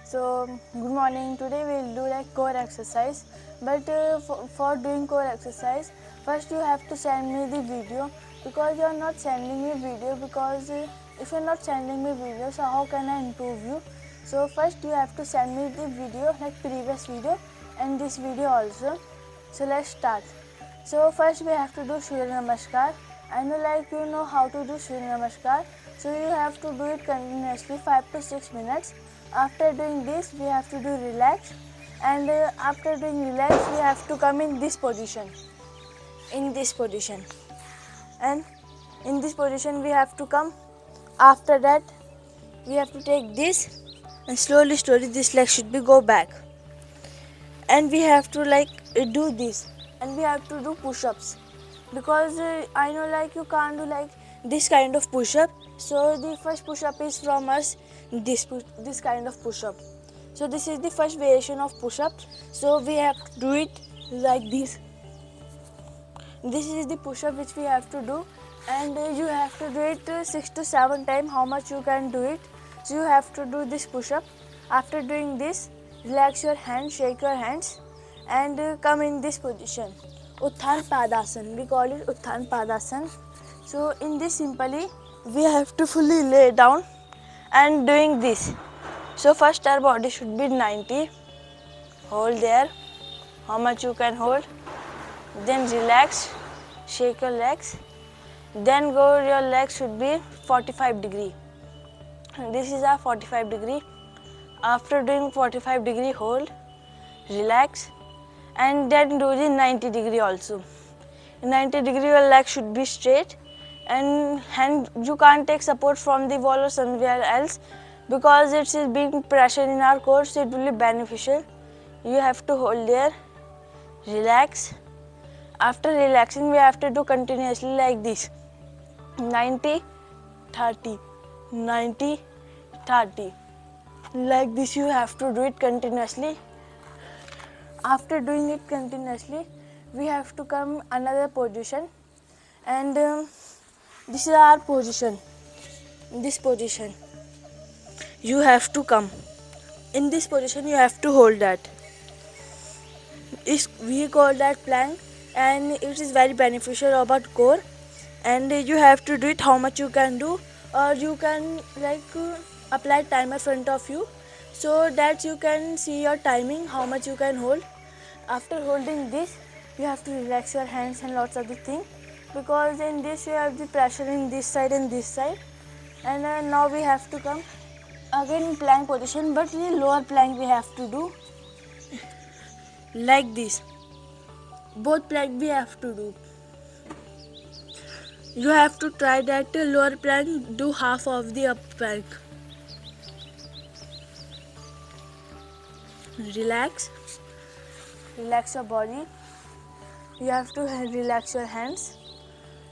So good morning. Today we'll do like core exercise. But for doing core exercise, first you have to send me the video, because you are not sending me video. Because if you are not sending me video, so how can I improve you? So first you have to send me the video, like previous video and this video also. So let's start. So first we have to do Surya Namaskar. I know like you know how to do Surya Namaskar. So you have to do it continuously 5 to 6 minutes. After doing this, we have to do relax, and after doing relax, we have to come in this position, and in this position we have to come. After that, we have to take this, and slowly this leg should be go back, and we have to like do this, and we have to do push-ups, because I know like you can't do like this kind of push-up. So the first push-up is from us, this kind of push-up. So this is the first variation of push-up. So we have to do it like this. This is the push-up which we have to do, and you have to do it 6 to 7 times, how much you can do it. So you have to do this push-up. After doing this, relax your hands, shake your hands, and come in this position, Utthana Padasana. We call it Utthana Padasana. So in this simply we have to fully lay down and doing this. So first our body should be 90. Hold there, how much you can hold. Then relax, shake your legs. Then go, your legs should be 45 degree. This is our 45 degree. After doing 45 degree, hold, relax, and then do the 90 degree also. In 90 degree your leg should be straight, and hand, you can't take support from the wall or somewhere else, because it is being pressure in our core, so it will be beneficial. You have to hold there, relax. After relaxing, we have to do continuously like this, 90, 30, 90, 30. Like this you have to do it continuously. After doing it continuously, we have to come another position, and this is our position. This position you have to come. In this position you have to hold that. We call that plank, and it is very beneficial about core, and you have to do it how much you can do, or you can like apply timer front of you, so that you can see your timing, how much you can hold. After holding this, you have to relax your hands and lots of the thing, because in this you have the pressure in this side and this side. And now we have to come again in plank position, but the lower plank we have to do like this. Both plank we have to do. You have to try that lower plank, do half of the up plank. Relax your body. You have to relax your hands,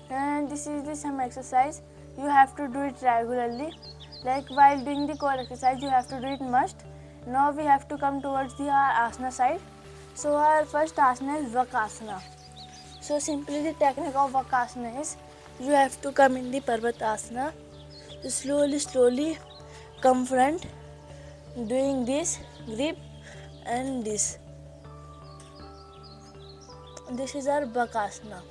and this is the some exercise. You have to do it regularly, like while doing the core exercise you have to do it must. Now we have to come towards the asana side. So our first asana is Vakasana. So simply the technique of Vakasana is, you have to come in the Parvatasana. So slowly come front, doing this, grip and this. This is our Bakasana.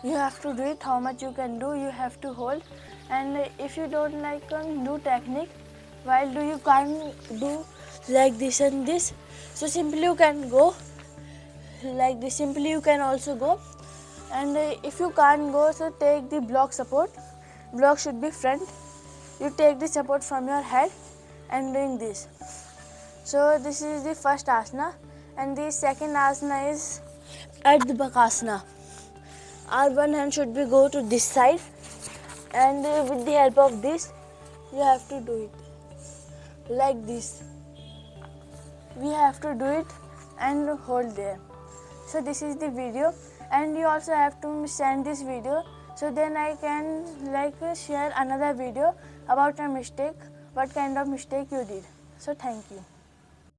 You have to do it how much you can do. You have to hold, and if you don't like do technique, while you can't do like this and this, so simply you can go like this. Simply you can also go, and if you can't go, so take the block support. Block should be front. You take the support from your head and doing this. So this is the first asana, and the second asana is Ardha Bakasana. Our one hand should be go to this side, and with the help of this you have to do it like this. We have to do it and hold there. So this is the video, and you also have to send this video, so then I can like share another video about a mistake, what kind of mistake you did. So thank you.